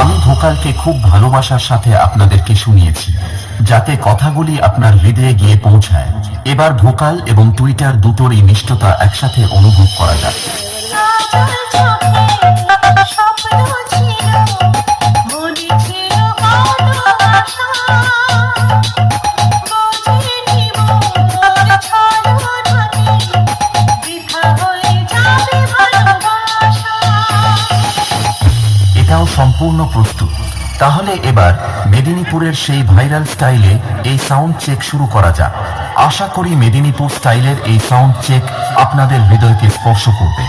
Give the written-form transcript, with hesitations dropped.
আমি ভোকালকে খুব ভালোবাসার সাথে আপনাদেরকে শুনিয়েছি, যাতে কথাগুলি আপনার হৃদয়ে গিয়ে পৌঁছায়। এবার ভোকাল এবং টুইটার দুটোরই নিষ্ঠতা একসাথে অনুভব করা যাক। এটাও সম্পূর্ণ প্রস্তুত। তাহলে এবার মেদিনীপুরের সেই ভাইরাল স্টাইলে এই সাউন্ড চেক শুরু করা যাক। আশা করি মেদিনীপুর স্টাইলের এই সাউন্ড চেক আপনাদের হৃদয়কে স্পর্শ করবে।